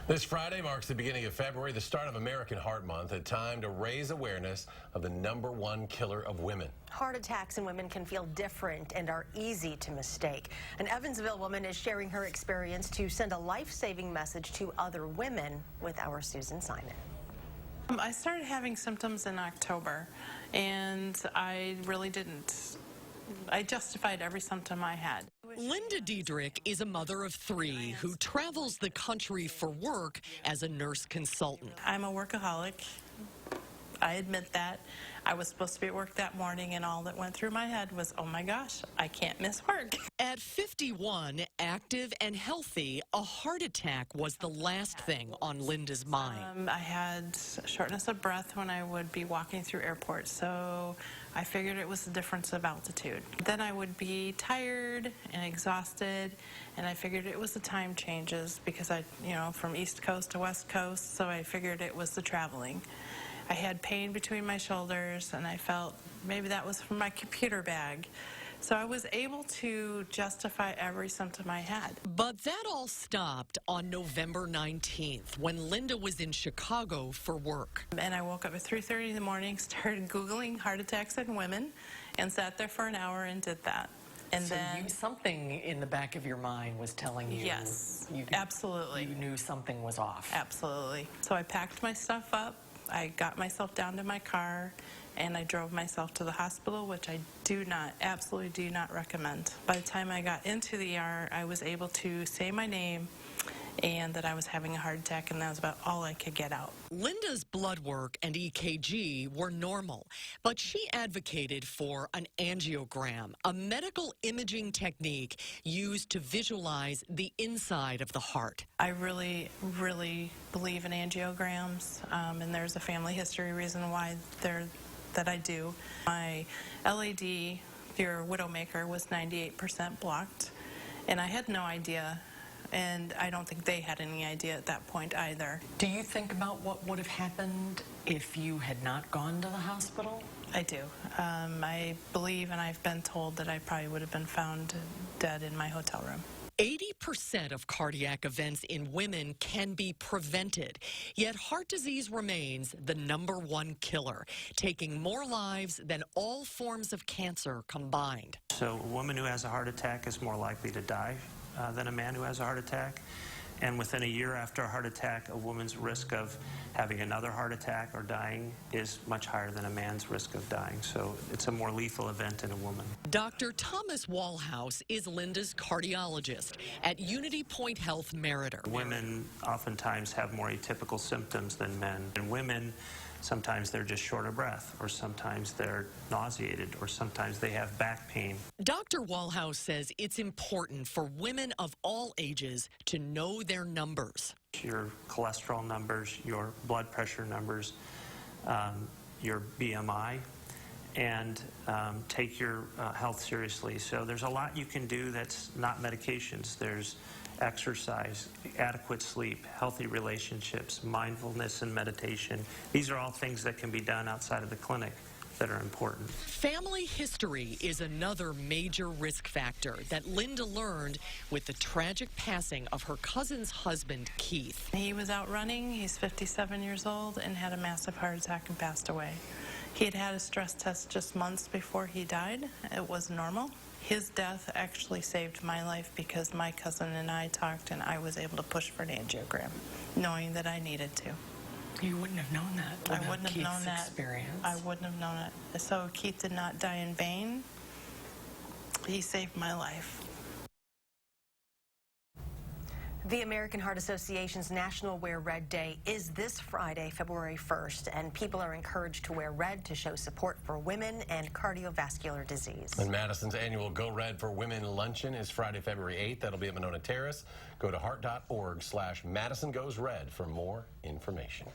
This Friday marks the beginning of February, the start of American Heart Month, a time to raise awareness of the #1 killer of women. Heart attacks in women can feel different and are easy to mistake. An Evansville woman is sharing her experience to send a life-saving message to other women with our Susan Simon. I started having symptoms in October, and I really didn't. I justified every symptom I had. Linda Diedrich is a mother of 3 who travels the country for work as a nurse consultant. I'm a workaholic. I admit that. I was supposed to be at work that morning, and all that went through my head was, oh my gosh, I can't miss work. At 51, active and healthy, a heart attack was the last thing on Linda's mind. I had shortness of breath when I would be walking through airports, so I figured it was the difference of altitude. Then I would be tired and exhausted, and I figured it was the time changes because from East Coast to West Coast, so I figured it was the traveling. I had pain between my shoulders, and I felt maybe that was from my computer bag. So I was able to justify every symptom I had. But that all stopped on November 19th when Linda was in Chicago for work. And I woke up at 3:30 in the morning, started Googling heart attacks in women, and sat there for an hour and did that. And so then something in the back of your mind was telling you. Yes, absolutely. You knew something was off. Absolutely. So I packed my stuff up. I got myself down to my car, and I drove myself to the hospital, which I absolutely do not recommend. By the time I got into the ER, I was able to say my name and that I was having a heart attack, and that was about all I could get out. Linda's blood work and EKG were normal, but she advocated for an angiogram, a medical imaging technique used to visualize the inside of the heart. I really, really believe in angiograms, and there's a family history reason why that I do. My LAD, your widowmaker, was 98% blocked, and I had no idea. And I don't think they had any idea at that point either. Do you think about what would have happened if you had not gone to the hospital? I do. I believe, and I've been told, that I probably would have been found dead in my hotel room. 80% of cardiac events in women can be prevented, yet heart disease remains the #1 killer, taking more lives than all forms of cancer combined. So a woman who has a heart attack is more likely to die than a man who has a heart attack. And within a year after a heart attack, a woman's risk of having another heart attack or dying is much higher than a man's risk of dying. So it's a more lethal event in a woman. Dr. Thomas Wallhouse is Linda's cardiologist at Unity Point Health Meriter. Women oftentimes have more atypical symptoms than men. And women, sometimes they're just short of breath, or sometimes they're nauseated, or sometimes they have back pain. Dr. Wallhouse says it's important for women of all ages to know their numbers. Your cholesterol numbers, your blood pressure numbers, your BMI, and take your health seriously. So there's a lot you can do that's not medications. There's exercise, adequate sleep, healthy relationships, mindfulness and meditation. These are all things that can be done outside of the clinic that are important. Family history is another major risk factor that Linda learned with the tragic passing of her cousin's husband, Keith. He was out running. He's 57 years old and had a massive heart attack and passed away. He had had a stress test just months before he died. It was normal. His death actually saved my life because my cousin and I talked, and I was able to push for an angiogram, knowing that I needed to. You wouldn't have known that without I wouldn't have known that. Experience. I wouldn't have known it. So Keith did not die in vain. He saved my life. The American Heart Association's National Wear Red Day is this Friday, February 1st, and people are encouraged to wear red to show support for women and cardiovascular disease. And Madison's annual Go Red for Women luncheon is Friday, February 8th. That'll be at Monona Terrace. Go to heart.org/MadisonGoesRed for more information.